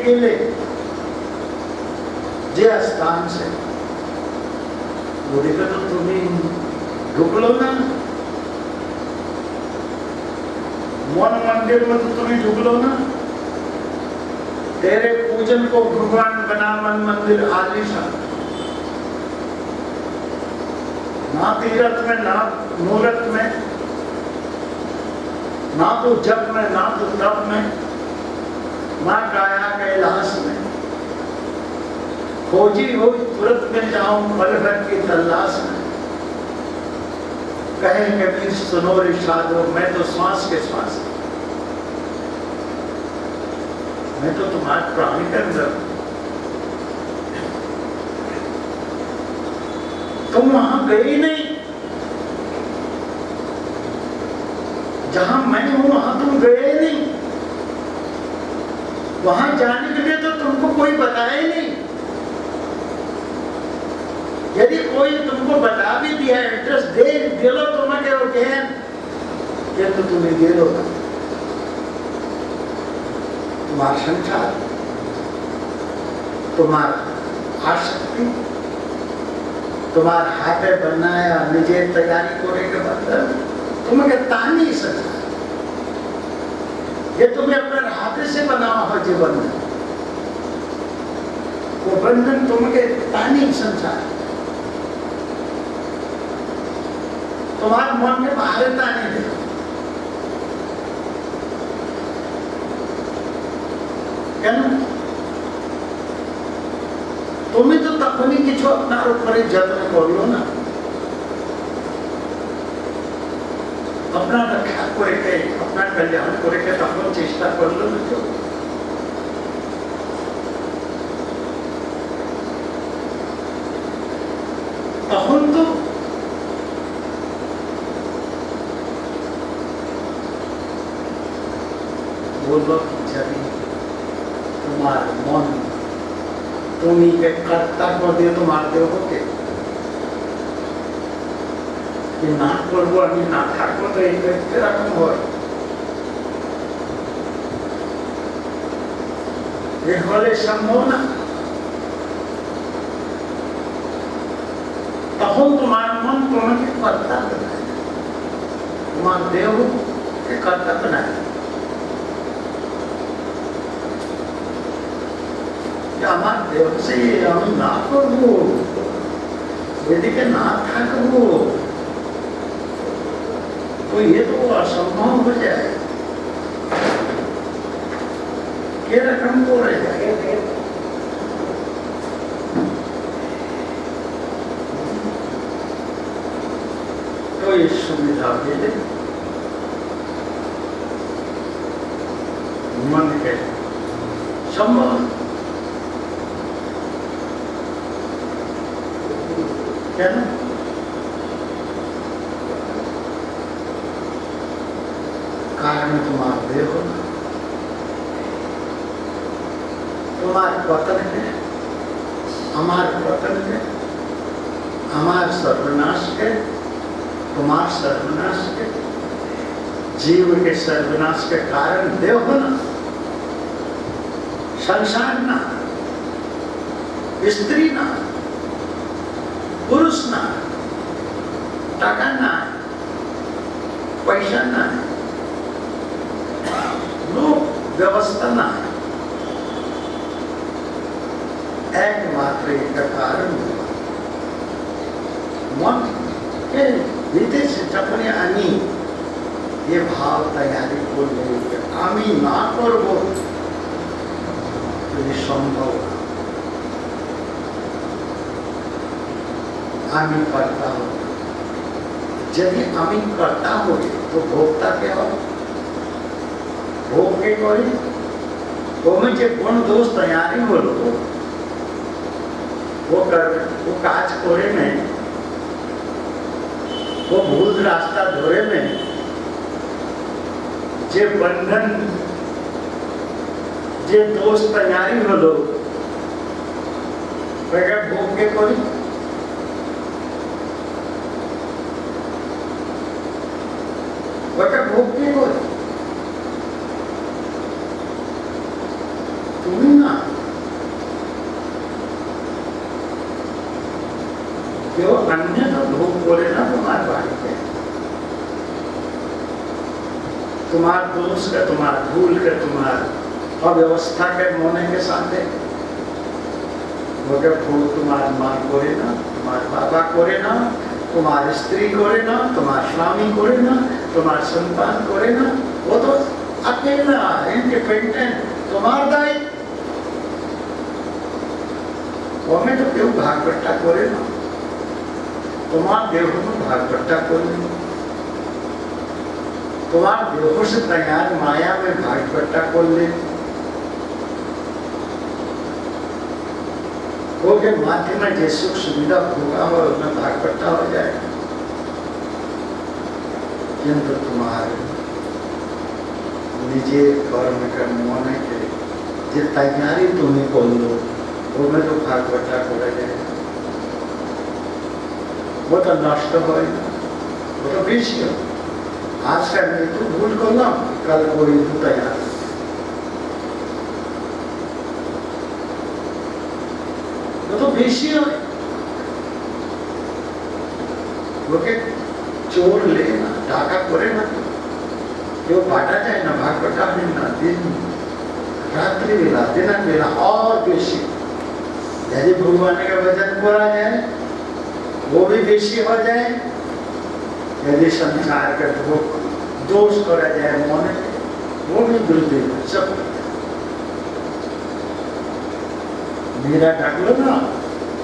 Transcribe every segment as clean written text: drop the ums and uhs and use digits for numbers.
गेले जे स्थान से बोले तो तुम्हें ढुकलो ना मन मंदिर में, तो तुम्हें ढुकलो ना। तेरे पूजन को भगवान बना मन मंदिर आलीशान, ना तीरथ में ना मूरत में, ना तो जप में ना तो तप में, ना काया कैलाश में। खोजी हो तुरंत में जाऊं पल भर की तलाश में। कहे कबीर सुनो इरशाद हो, मैं तो श्वास के श्वास, मैं तो तुम्हारे प्राणी के अंदर। तुम वहां गए ही नहीं, जहां मैं हूं वहां तुम गए ही नहीं। वहां जाने के लिए तो तुमको कोई बताया ही नहीं। यदि कोई तुमको बता भी दिया, एड्रेस दे दिलो तुम्हें ये तो तुम्हें दिलो तुम्हारा संसार, तुम्हारा आसक्ति, तुम्हारा हाथे बनाया निजे तैयारी करे के बंधन तुम्हें तानी संसार। ये तुम्हें अपने हाथे से बनावा हो जो बंधन, वो बंधन तुम्हें तानी संसार। तुम्हारे मन में बाहरता नहीं दे। क्या ना तुम्हें तो तखनी किछु अपना ऊपर जत्न कर लो ना, अपना रक्षा करे, अपना कल्याण करे, तक चेष्टा कर लो ना। जो तखन तो बोलो जब तुम्हारे मन तुम्ही के कर्तव्य দিয়ে তোমার দেহকে কি না করবো আমি না থাকবো, তো এই এরকম হয়। এ হলে সম্ভব না। তখন তোমার মন তোমাকে কর্তব্য বানায়, তোমার দেহকে কর্তব্য বানায়। আমার দেহ से আমি না করবো, এদিকে না থাকবো, तो ये तो असंभव हो जाए। ये रकम को रह जाए। तो ये सुविधा दे दे मन के संभव क्या ना। कारण तुम्हारा देह, तुम्हारे पतन है, हमारे पतन है, हमारे सर्वनाश है, तुम्हारे सर्वनाश है। जीव के सर्वनाश के कारण देह ना, संसार ना, स्त्री ना, पुरुष ना, टाका ना, पैसा ना, लोक व्यवस्था ना, एकमात्र एक कारण मन के भीतर से चपने आनी ये भाव तैयारी को ले आमी ना करबो, तो ये संभव। आमी करता हो, यदि आमी करता हो तो भोक्ता क्या हो? भोग के करी तुम्हें जो गुण दोष तैयारी हो लो वो काज कोरे में, वो भूल रास्ता धोरे में, जे बंधन जे दोष तैयारी हो लो भोग के करी। भोग के करी तुम्हें ना क्यों अन्य तो भोग बोले ना तुम्हारे भाई के, तुम्हार दोष के, तुम्हार भूल के, तुम्हार अव्यवस्था के मोने के साथ है वो के भूल तुम्हार माँ करे ना, तुम्हार बाबा करे ना, तुम्हारी स्त्री करे ना, तुम्हार स्वामी करे ना, तुम्हार संतान करे ना, वो तो अकेला इंडिपेंडेंट तुम्हार दाई वो में तो क्यों भाग बट्टा करे ना, तुम्हार देह में भाग बट्टा करे, तुम्हार देहों से तैयार माया में भाग बट्टा कर ले, वो के माथे में जो सुख सुविधा भोगा हो उसमें भाग बट्टा हो जाए, किंतु तुम्हारे निजे कर्म करने होने के जो तैयारी तुम्हें कर लो वो में तो भाग बट्टा कर जाए, वो तो नष्ट हो, वो तो बीच हो। आज का मैं तो भूल कर लो, कल कोई तो तैयार, वो तो बेशी हो, वो के चोर लेना डाका करे ना, जो बाटा जाए ना भाग बट्टा ना, दिन रात्रि वेला दिन वेला और बेशी, यदि भगवान का वचन बोला जाए वो भी बेशी हो जाए, यदि संसार का दोष करा जाए मोने वो भी वृद्धि सब। मेरा ढक लो ना,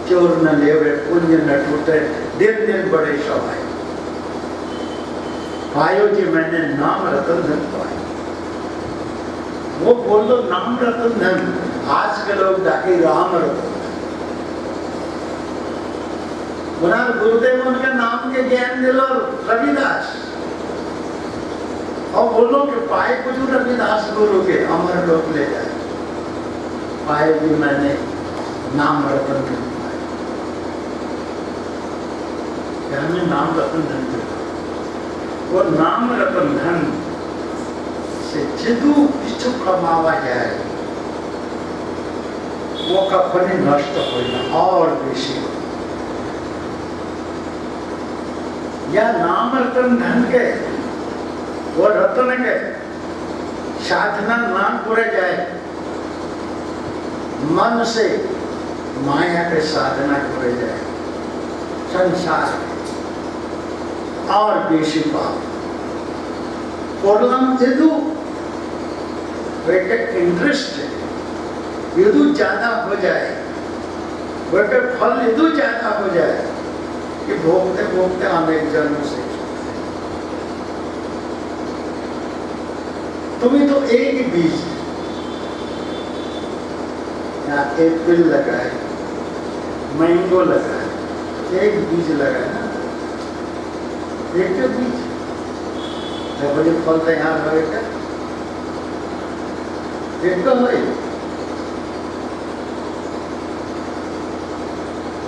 चोर न लेवे पुण्य न टूटे, दिन दिन बड़े सवाए, पायो जी मैंने नाम रतन धन पाया, वो बोल दो नाम रतन धन, आज के लोग डाके राम रतन, गुरुदेव उनके नाम के ज्ञान दिलो रविदास, और बोलो कि पाए कुछ रविदास गुरु के अमर लोक ले जाए, पाए भी मैंने नाम रतन धन पाया, हमें नाम रतन धन दिया, वो नाम रतन धन से जिदू इच्छु कमावा जाए वो कखनी नष्ट हो और बेशी हो, या नाम रतन धन के वो रतन के साधना ना करे जाए, मन से माया के साधना करे जाए, संसार और बेशी पाप कोरलम यदु वेके इंटरेस्ट यदु ज्यादा हो जाए, वेके फल यदु ज्यादा हो जाए कि भोगते भोगते अनेक जन्म से, तुम्हें तो एक बीज या एप्पल लगा है, मैंगो लगा है, एक बीज लगा है ना, एक के बीज जब ये फल तैयार होगा एक तो है,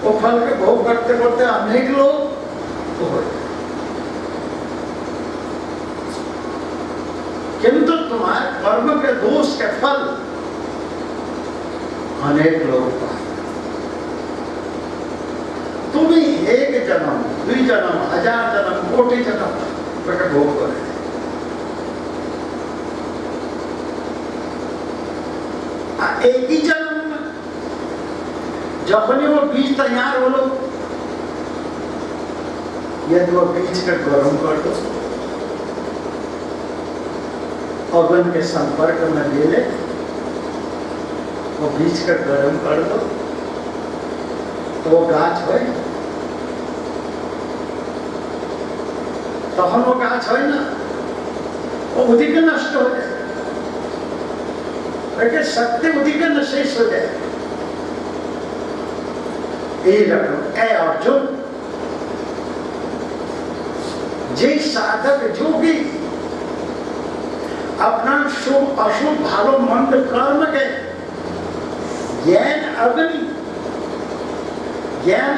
वो फल के भोग करते करते अनेक लोग तो हो, किंतु तुम्हारे कर्म के दोष के फल अनेक लोग पाए, तुम्हें एक जन्म, दुई जन्म, हजार जन्म, कोटि जन्म का भोग करे, एक ही जन्म में जखनी वो बीज तैयार हो लो, यदि वो बीज का गर्म कर दो, अग्नि के संपर्क में ले ले, वो बीज का गर्म कर दो तो वो गाछ हो, तखन वो गाछ हो ना, वो उदी के नष्ट हो जाए, लेकिन सत्य उदी के शेष हो जाए, यही रखो ए अर्जुन, जे साधक जो भी अपना शुभ अशुभ भालो मंद कर्म के ज्ञान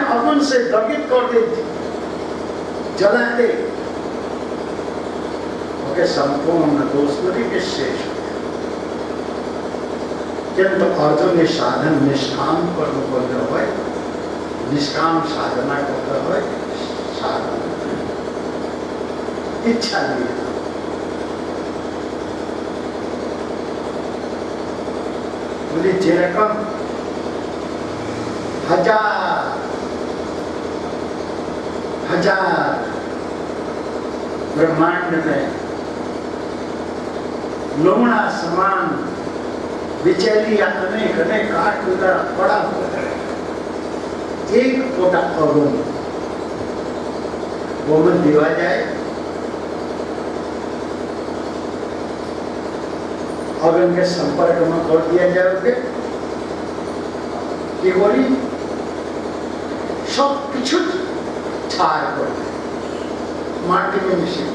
अग्नि से दगित कर दे, जला दे, ओके संपूर्ण दोष के शेष, किंतु अर्जुन ने साधन निष्काम कर्म कर निष्काम साधना करते हुए साधना इच्छा लिए बोली जेरकम हजार ब्रह्मांड में लोमड़ा समान विचलिया अनेक अनेक काट उधर पड़ा हुआ है, एक पोटा अगुण वो मन दिया जाए, अगुण के संपर्क में कर दिया जाए कि बोली सब किछु छाड़ कर माटी में मिश्र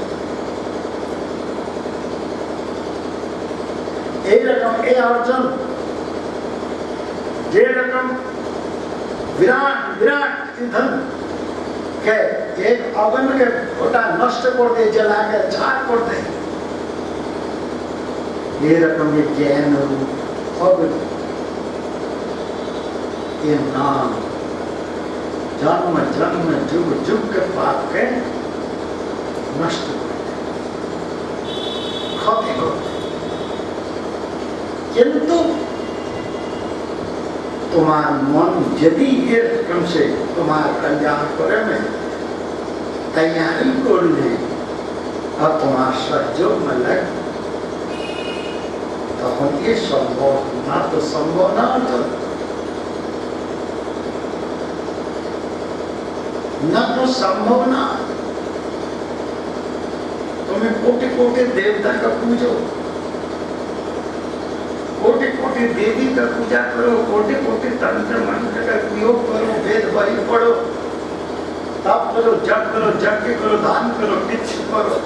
ए रकम ए अर्जुन जे रकम विराट विराट ईंधन के एक अवन के छोटा नष्ट कर दे, जला के छाड़ कर दे, ये रकम ये ज्ञान रूप अवन ये नाम जन्म जन्म जुग जुग के पाप के नष्ट खत्म हो। किंतु तुम्हारा मन यदि ये रकम से तुम्हारा कल्याण करे में तैयारी कर ले और तुम्हारा सहयोग में लग, तो हम ये संभव ना तो संभव ना तो संभव ना। तुम्हें कोटि कोटि देवता का पूजो, कोटि कोटि देवी का पूजा करो, कोटि कोटि तंत्र मंत्र का उपयोग करो, वेद बलि पढ़ो, तप करो, जप करो, यज्ञ करो, दान करो, किच्छ करो,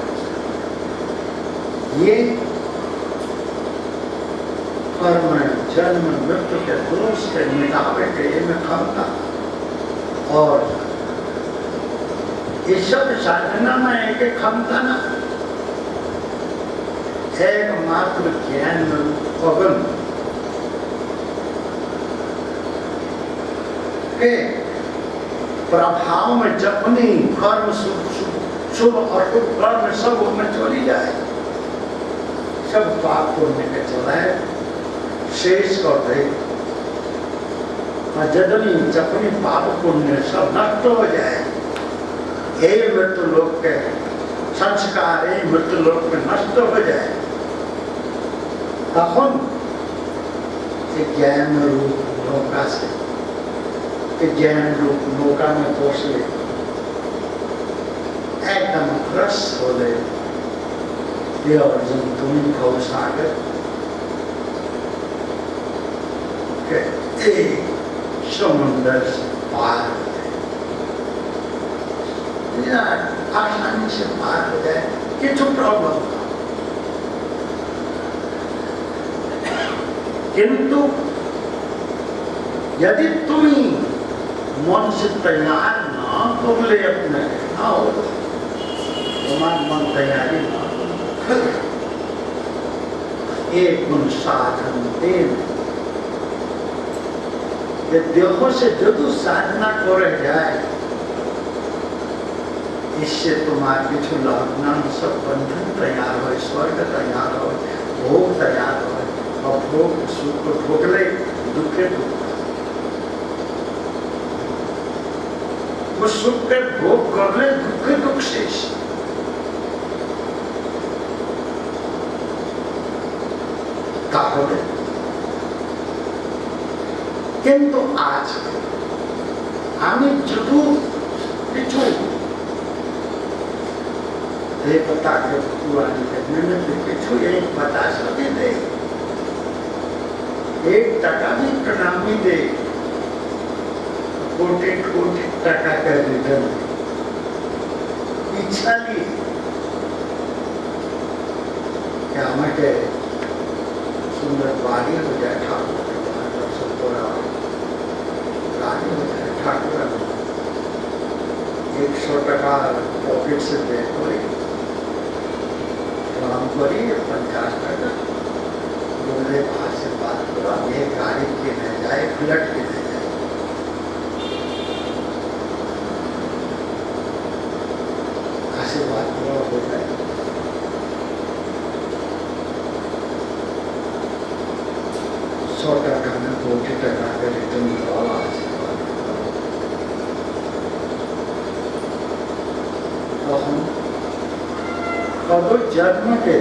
ये कर्म जन्म मृत्यु के दोष के मिटावे के ये में क्षमता और ये सब साधना में एक क्षमता ना, एकमात्र ज्ञान अगुण के प्रभाव में जपनी कर्म शुभ और कर्म सब में चली जाए, सब पाप पुण्य के चलाए शेष कर दे, और जदनी जपनी पाप पुण्य सब नष्ट हो जाए, ये मृत्यु लोक के संस्कार ये मृत्यु लोक में नष्ट हो जाए, तब ज्ञान रूप नौका से ज्ञान रूप नौका में पहुंच ले, एकदम ग्रस्त हो ले, ये अर्जुन तुम भव सागर के एक समुद्र से पार हो जाए, आसानी से पार हो जाए, किछु प्रॉब्लम। किंतु यदि तुम मन से तैयार ना कर ले अपने ना हो, तुम्हारा मन तैयारी ना एक गुण साधन देव, ये देखो से जदू साधना करे जाए, इससे तुम्हारे किछु लग्न सब बंधन तैयार हो, स्वर्ग तैयार हो, भोग तैयार हो, और भोग सुख को ठोक ले, दुखे दुख, वो सुख के भोग कर ले, दुखे दुख शेष। किंतु आज हमें जदू किछु देवता के पुरानी करने में किछु एक बता सके दे, एक टका भी प्रणामी दे, कोटि कोटि टका का रिटर्न इच्छा ली क्या हमारे सुंदर बाड़ी हो जाए, ठाकुर दर्शन पूरा गाड़ी हो जाए, ठाकुर 100 टका पॉकेट से दे करी, काम करी 50 टका बोले बाहर से बात करो, ये गाड़ी के न जाए, फ्लट के न जाए, कोटि टका के रिटर्न लो तो हम कदो जन्म के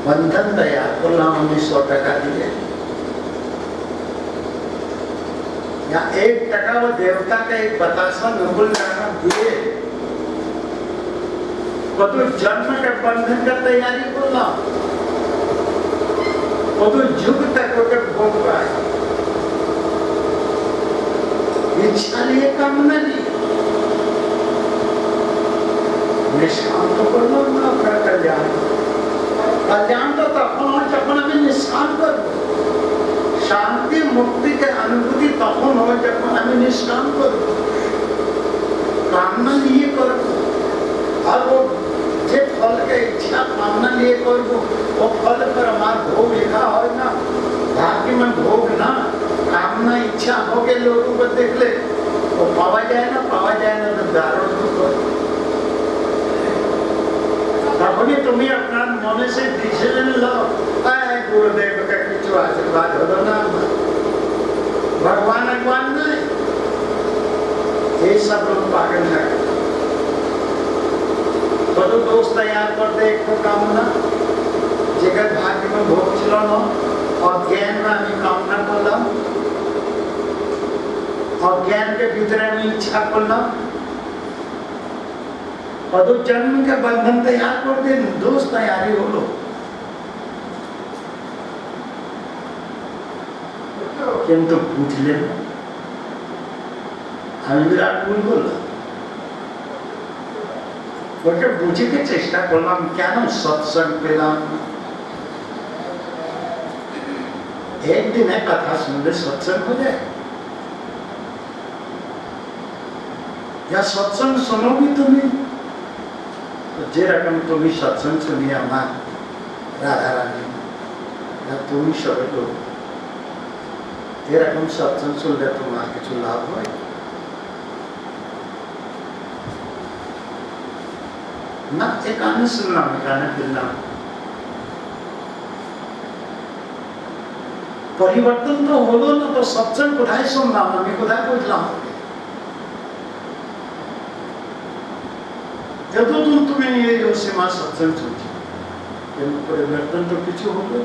बंधन तैयार करना 1900 टका दिए या 1 टका वो देवता का एक बतासा नकुल दिए कदो जन्म के बंधन का तैयारी करना कदो युग तक के भोग पाए इच्छा लिए कामना नहीं निष्काम तो करना ना अपना कल्याण कल्याण तो तब जब हमें निष्काम करो शांति मुक्ति के अनुभूति तब हो जब हमें निष्काम करो कामना लिए करो और वो जे फल के इच्छा कामना लिए करो वो फल पर हमारा भोग लिखा हो ना भाग्य में भोग ना कामना इच्छा हो के लोगों को देख ले वो पावा जाए ना तो दारुण को तभी तुम्हें अपना मन से डिसीजन लो गुरुदेव का कुछ आशीर्वाद हो ना भगवान नहीं ये सब लोग पागल है तो दोस्त तैयार कर दे एक कामना जगत भाग्य में भोग चलाना और ज्ञान में हमें कामना करना और ज्ञान के भीतर हमें इच्छा करना और जन्म के बंधन तैयार कर दे दोस्त तैयारी हो लो किंतु पूछ ले हमें विराट भूल बोला porque बुझे के चेष्टा करलाम क्या ना सत्संग पेलाम एक दिन है कथा सुनने सत्संग हो जाए या सत्संग सुनोगी तुम्हें तो जे रकम तुम्हें सत्संग सुनिए हमार राधा रानी या तुम्हें सब लोग ये रकम सत्संग सुन ले तुम्हारे कुछ लाभ हो ना एक आने सुनना गाने फिरना परिवर्तन तो हो ना तो सत्संग कुठाई सुनना मैं कुठाई पूछला जब तो तुम्हें ये जो सीमा सत्संग सोची परिवर्तन तो किसी हो गए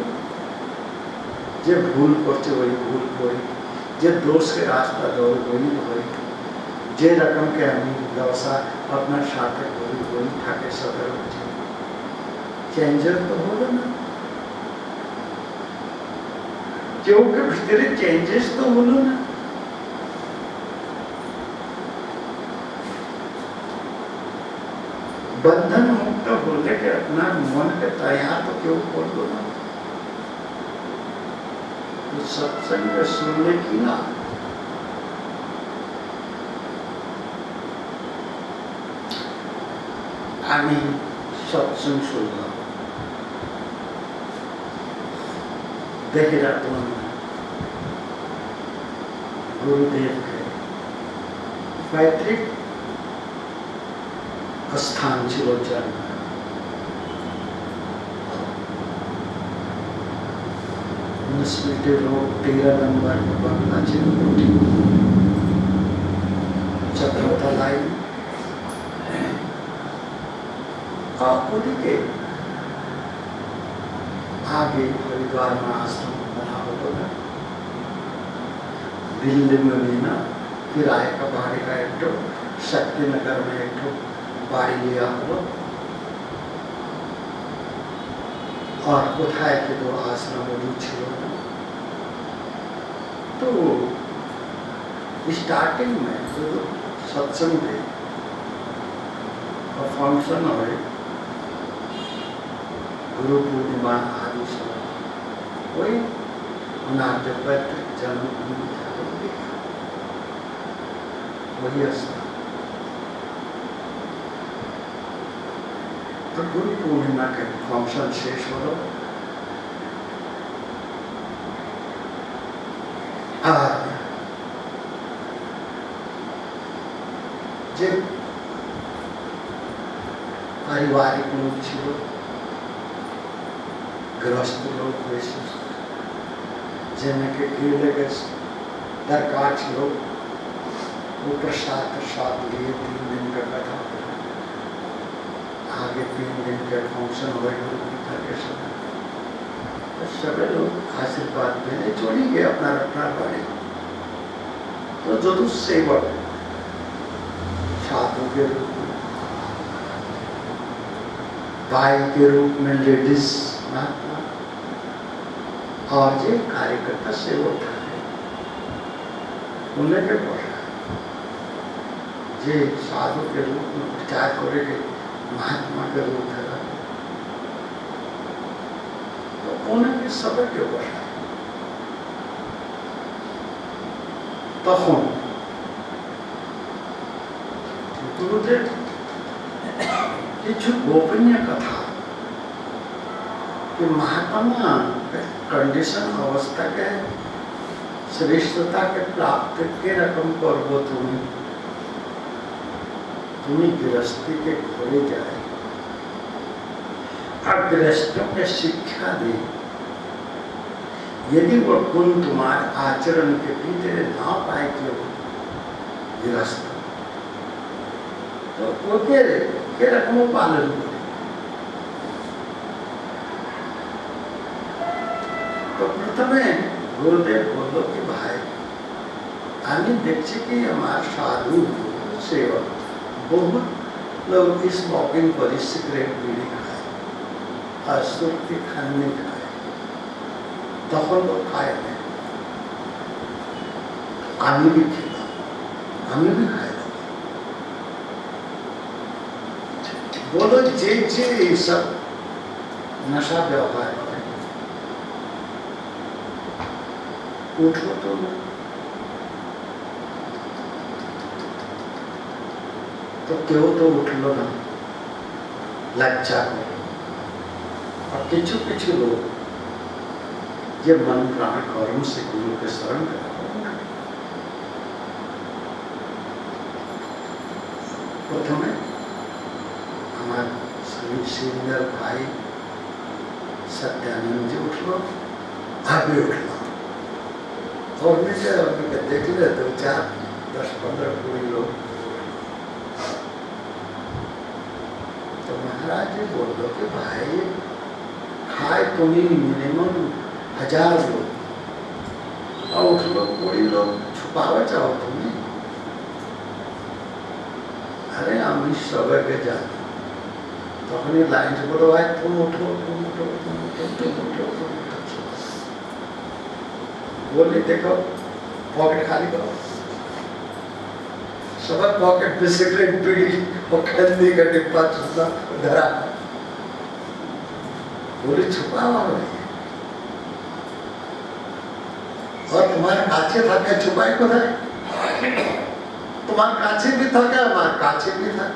जे भूल करते वही भूल कोई जे दोष के रास्ता दौड़ वही वही जे रकम के हमें व्यवसाय अपना सार्थक वही ठाके सदर चेंजर तो हो ना जो के भीतर चेंजेस तो हो ना बंधन मुक्त होने के अपना मन के तैयार तो क्यों कर दो ना तो सत्संग सुनने की ना আমি সৎসঙ্গ শুনলাম দেখে রাখলাম গুরুদেবকে पैतृक स्थान ছিল জন্ম मुनिसिपैलिटी रोड 13 नंबर बंगला ছিল चतुर्थ लाइन उन्हीं के आगे हरिद्वार में आश्रम बना होगा दिल्ली में भी ना किराए का भाड़े का एक ठो शक्ति नगर में एक ठो बाड़ी लिया हो और उठाए के दो आश्रम तो स्टार्टिंग में जो सत्संग थे और फंक्शन हो गुरु पूर्णिमा आदि सब वही जन्मभूमि वही स्थान तो गुरु पूर्णिमा के फंक्शन शेष हो जे पारिवारिक लोग छिलो गृहस्थ लोग જેને કેલે કે દરકાર લો वो प्रसाद लिए 3 दिन का कथा आगे 3 दिन के फंक्शन हुए गीता के समय तो सभी लोग आशीर्वाद देने छोड़ी गए अपना रखना पड़े। तो जो तो सेवक साधु के रूप में, भाई के रूप में लेडीज महात्मा और जो कार्यकर्ता सेवक था उन्हें के बोला जे साधु के रूप में प्रचार करे के महात्मा के रूप है तो उन्हें के सब के बोला तখন गुरुदेव কিছু गोपनीय कथा कि महात्मा कंडीशन अवस्था के श्रेष्ठता के प्राप्त के रकम करबो तुम्हें गृहस्थी के घरे जाए और गृहस्थों के शिक्षा दे। यदि वो गुण तुम्हारे आचरण के भीतर ना पाए कि गृहस्थ तो वो के रकम पालन करे। तो प्रथमे गुरुदेव बोलो कि भाई आने देखिए कि हमारे साधु सेवक बहुत लोग इस मौके पर सिगरेट बीड़ी खाए और सुर्ती खाने खाए तখন लोग खाए नहीं आने भी खिला हमें भी खाए बोलो जे ये सब नशा व्यवहार उठो तो क्यों तो उठ लो ना लज्जा करो और किचु किचु लोग ये मन प्राण कर्म से गुरु के शरण प्रथमे हमारे श्री सीनियर भाई सत्यानंद जी उठ लो आप भी उठ लो और नीचे देख ले 2 4 10 15 20 लोग तो महाराज जी बोल दो कि भाई खाए तुम्हें मिनिमम 1000 लोग और उठ लो 20 लोग छुपावे चाहो तुम्हें अरे हम सब के जाते तो अपनी लाइन से बोलो भाई तुम उठो तुम उठो तुम उठो तुम उठो तुम उठो बोली देखो पॉकेट खाली करो सब पॉकेट में सिगरेट बीड़ी और खंडी का डिब्बा छुपा धरा बोली छुपा हुआ और तुम्हारे काछे था क्या छुपाई को था तुम्हारे काछे भी था क्या हमारे काछे भी था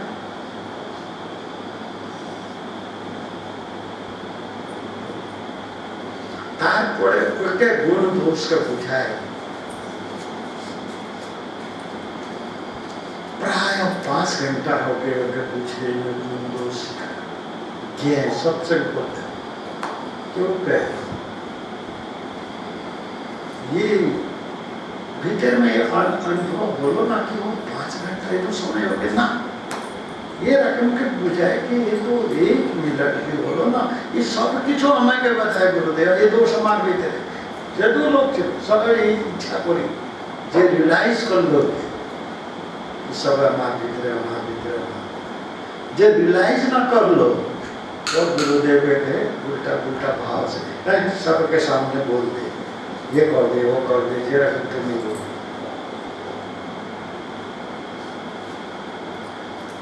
तारपरे उनके गुण दोष का बुझाए प्राय 5 घंटा हो गए अगर पूछे गुण दोष ये सबसे important क्यों कहे ये भीतर में अनुभव बोलो ना कि वो 5 घंटा ये तो समय हो गया ना ये रकम के बुझाए कि ये तो 1 मिनट के बोलो ना ये सब किछो हमें के बताए गुरुदेव ये दो समान भीतर जदू लोग सब इच्छा करी जे रियलाइज कर लो सब हमारे भीतर जे रियलाइज ना कर लो तो गुरुदेव के उल्टा उल्टा भाव से सबके सामने बोल दे ये कर दे वो कर दे ये रकम तुम नहीं बोल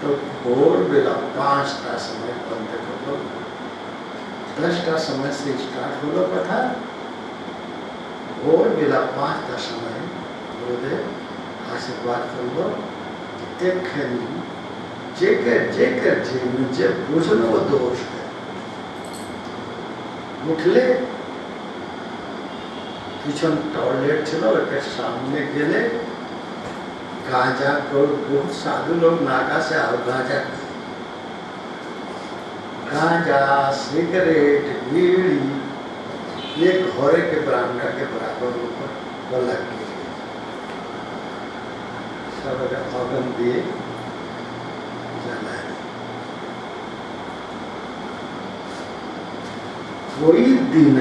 तो भोर बेला 5टा समय बंद कर लो 10टा समय से स्टार्ट हो लो कथा भोर बेला 5टा समय गुरुदेव आशीर्वाद कर लो एक जेकर जे बुझनो वो दोष है उठले पिछन टॉयलेट चलो के सामने गेले गांजा को बहुत साधु लोग नाका से आओ गांजा सिगरेट बीड़ी ये घोड़े के बरामदा के बराबर ऊपर बल्ला की सब अगन दिए जलाए। वही दिन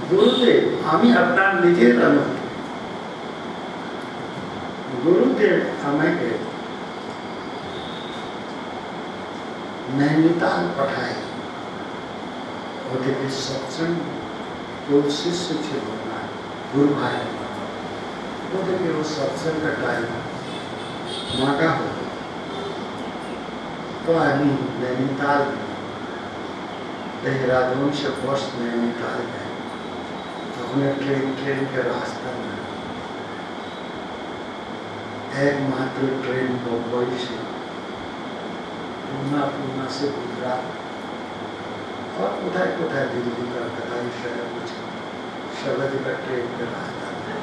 गुरुदेव हमें अपना निजे गुरुदेव हमें के नैनीताल पठाए के सत्संग जो शिष्य थे गुरु भाई वो सत्संग का टाइम मांगा हो तो आदमी नैनीताल देहरादून से बस नैनीताल गए तो उन्हें ट्रेन के रास्ता में एकमात्र ट्रेन बम्बई से पूना से गुजरात और उधर दिल्ली कलकत्ता शहर कुछ शब्द का ट्रेन के रास्ता में।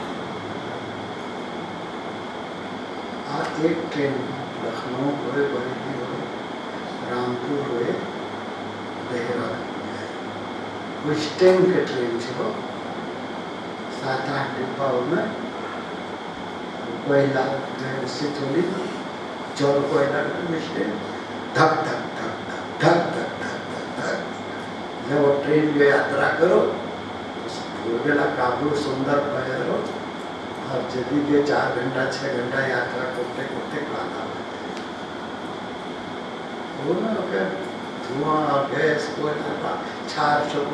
और एक ट्रेन लखनऊ हुए बरेली हुए रामपुर हुए देहरादून गए। वो स्टेम के ट्रेन से हो 7-8 डिब्बा में कोयला से थोड़ी चौर कोयला में धक धक धक धक धक धक धक धक। जब वो ट्रेन में यात्रा करो बेला काबू सुंदर पहरो और जल्दी के 4 घंटा 6 घंटा यात्रा करते करते खाना धुआं गैस कोयला छार सब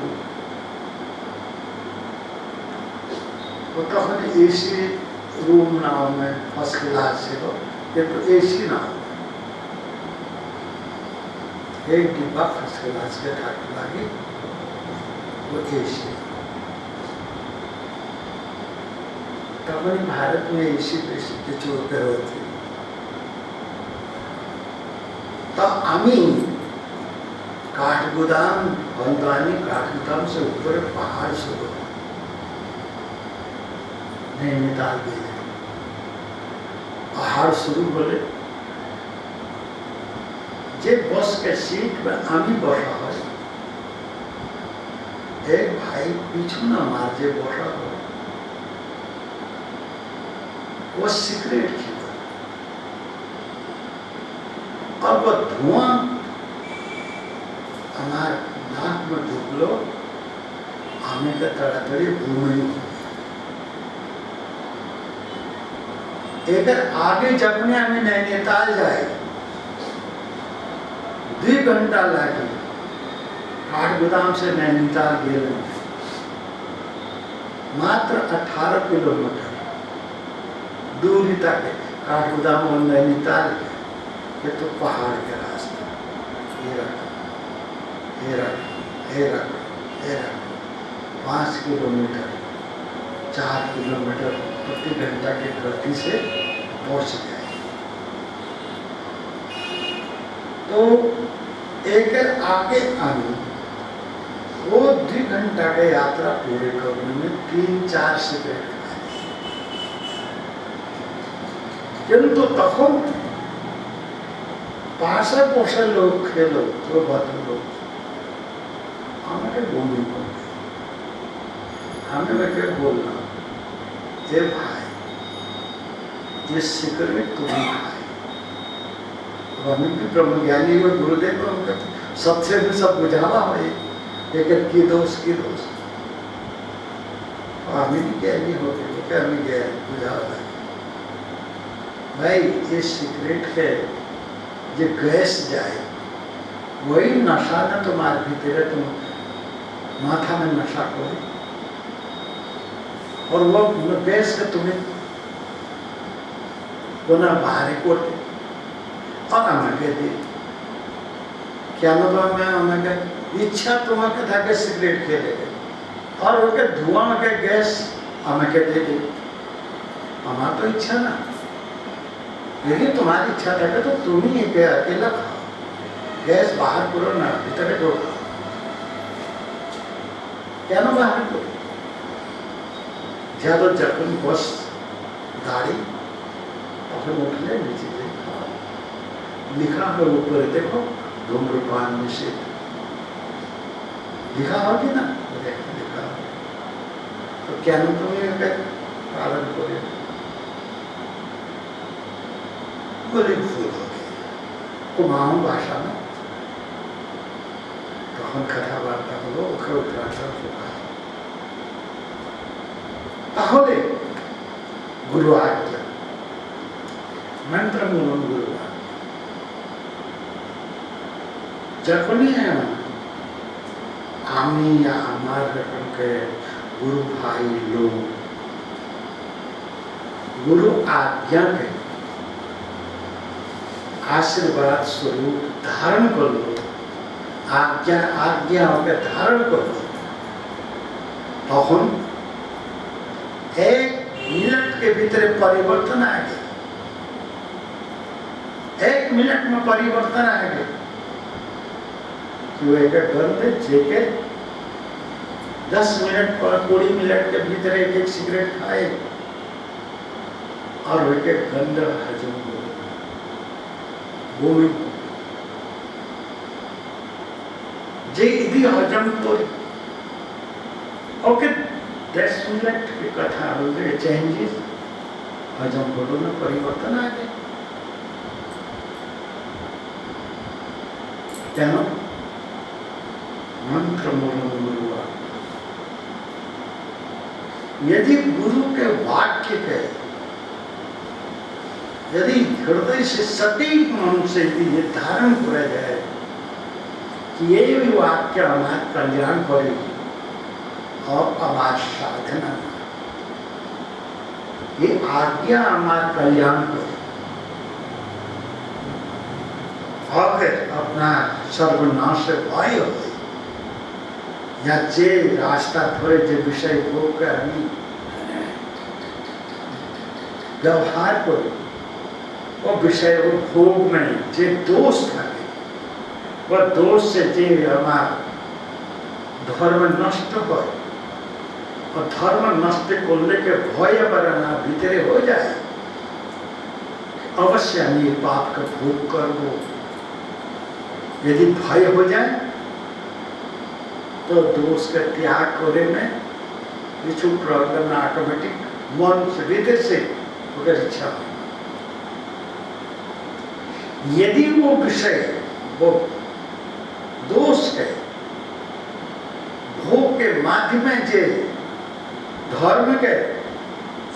एसी रूम ना हो में फर्स्ट क्लास से हो ये तो एसी ना हो एक डिब्बा फर्स्ट क्लास के ठाक लगी वो एसी। तब भारत में एसी पेशी के चोर होती तो आमी काठगोदाम हल्द्वानी काठगोदाम से ऊपर पहाड़ शुरू नैनीताल गए पहाड़ शुरू बोले जे बस के सीट में आमी बसा हो एक भाई पीछू ना मार जे बसा हो वो सिगरेट खींचा और वो धुआं हमारे नाक में ढुकलो हमें का तड़ातड़ी भूमि एक आगे जपने हमें नैनीताल जाए 2 घंटा लगे काठगोदाम से नैनीताल गेल मात्र 18 किलोमीटर दूरी तक काठगोदाम और नैनीताल ये तो पहाड़ के रास्ते हेरा 5 किलोमीटर 4 किलोमीटर प्रति घंटा की गति से पहुंच गए। तो एक आगे आने वो 2 घंटा के यात्रा पूरे करने में 3-4 सिगरेट किंतु तখন पाशा पोषा लोग खेलो तो बात लोग हमें बोलनी पड़ती हमें वैसे बोलना ये भाई ये सिगरेट तुम्हें खाए हमें भी ब्रह्म ज्ञानी हुए गुरुदेव सबसे भी सब बुझावा हो एक की दोष हमें भी ज्ञानी होते क्या हमें ज्ञान बुझावा भाई ये सिगरेट है ये गैस जाए वही नशा ना तुम्हारे भीतर तुम माथा में नशा करो और वो गैस का तुम्हें पुनः बाहर कोटे और हमें दे क्या मतलब मैं हमें इच्छा तुम्हें था कि सिगरेट खेले और वो के धुआं के गैस हमें दे दे हमारा तो इच्छा ना लेकिन तुम्हारी इच्छा था तो तुम ही अकेला खाओ गैस बाहर करो ना भीतर को क्या ना बाहर को ज्यादा जखन बस गाड़ी और उठले नीचे लिखा है ऊपर देखो धूम्रपान निषेध लिखा होगी ना, लिखा हो तो क्या तुम्हें पालन करे बोले भूल हो गई कुमाऊं भाषा में তখন কথাবার্তা হলো ওকে উত্তরাঞ্চল শোনা তাহলে গুরু আজ্ঞা মন্ত্রমূলম গুরু যখনই আমি আমার এখানকে गुरु भाई लोग गुरु आज्ञा के आशीर्वाद स्वरूप धारण कर लो आज्ञा के धारण कर लो तখন एक मिनट के भीतर परिवर्तन आ गया 1 मिनट में परिवर्तन आ गया जो एक गंध जेके 10 मिनट पर 20 मिनट के भीतर एक सिगरेट खाए और एक गंध हजम हो भूमि जे यदि हजम तो ओके 10 मिनट की कथा हो गए चेंजेस हजम होने में परिवर्तन आ गए क्या मंत्र मूल गुरुआ यदि गुरु के वाक्य के यदि हृदय से सटीक मन से ये धारण किया जाए कि ये भी वाक्य हमारा कल्याण करेगी और हमारा साधना ये आज्ञा हमारा कल्याण करे अगर अपना सर्वनाश से भय हो या जे रास्ता थोड़े जे विषय भोग कर व्यवहार करो वो विषय वो भोग में जे दोष था वह दोष से जे हमारा धर्म नष्ट हो और धर्म नष्ट को लेकर भय बरना भीतरे हो जाए अवश्य हम ये पाप का भोग करो यदि भय हो जाए तो दोष का त्याग करे में किछु प्रॉब्लम ऑटोमेटिक मन से भीतर से अगर इच्छा हो यदि वो विषय वो दोष के भोग के माध्यम में जे धर्म के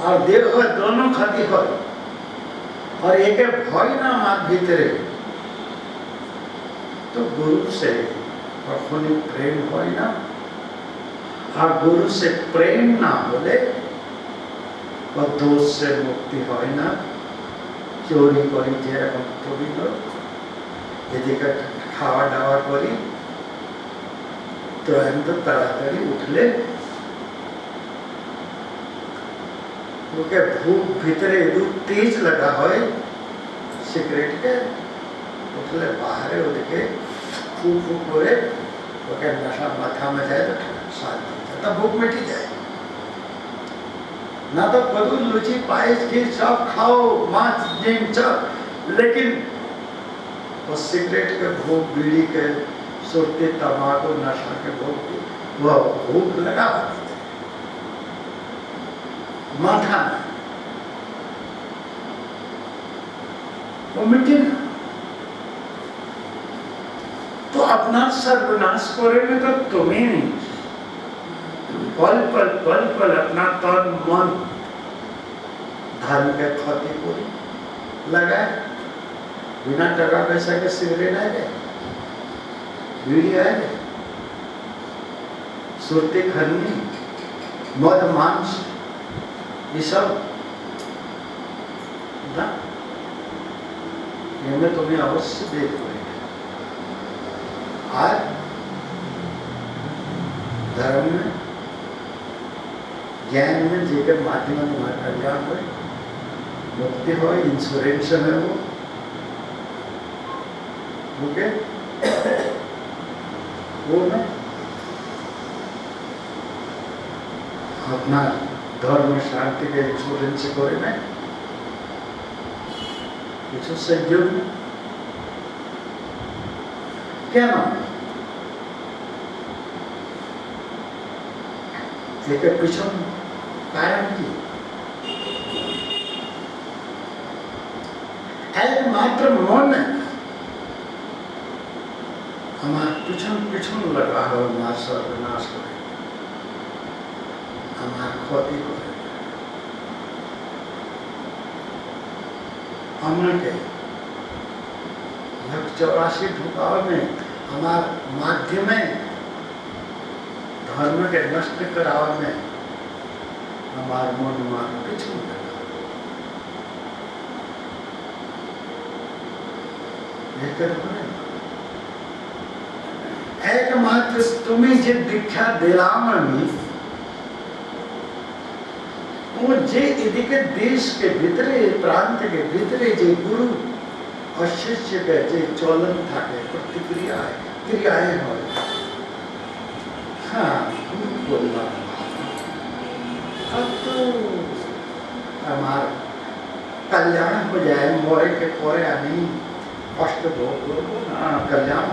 और देह दोनों खाती हो और एक भय ना मात भीतरे तो गुरु से कखनी प्रेम हो ना और गुरु से प्रेम ना होले वह दोष से मुक्ति हो ना चोरी करी जे रकम चोरी लो यदि का खावा दावा करी तो अंत ताड़ाताड़ी उठले क्योंकि भूख भीतरे यदि तेज लगा होए सिगरेट के उठले बाहर ओदिके फूक फूक करे ओके नशा माथा में जाए तो शांति तब भूख मिटी जाए ना तो बदू लुची पाइस की सब खाओ मांस जिम सब लेकिन वो सिगरेट के भूख बीड़ी के सुरती तंबाकू नशा के भूख वह भूख लगा माथा में वो मिट्टी ना तो अपना सर्वनाश करेंगे तो तुम्हें नहीं पल पल पल पल अपना तन मन धर्म के क्षति पूरी लगाए बिना टका पैसा के सिगरेट आ गए बीड़ी आ गए सुरती खरनी मद मांस ये सब ना ये मैं तुम्हें अवश्य देख आज धर्म में ज्ञान में जेकर माध्यम तुम्हारा कल्याण हो मुक्ति हो इंश्योरेंस है वो ओके वो में अपना धर्म शांति के इंश्योरेंस करे में कुछ संयोग में क्या नाम एक पिछन कायम की एकमात्र मन हमार पिछन पिछन लगा हो हमार सर्वनाश करे हमार क्षति करे हमने के 84 ढुकाव में हमार माध्यम में धर्म के नष्ट कराव में हमार मन मार पिछन लगा एकमात्र तुम्हें जे दीक्षा दिलावनी वो जे इदिके देश के भीतरे प्रांत के भीतरे जे गुरु और शिष्य के जे चलन था के प्रतिक्रिया क्रियाएं हो हाँ बोलना अब तो हमार कल्याण हो जाए मोरे के पोरे आनी कष्ट भोग कल्याण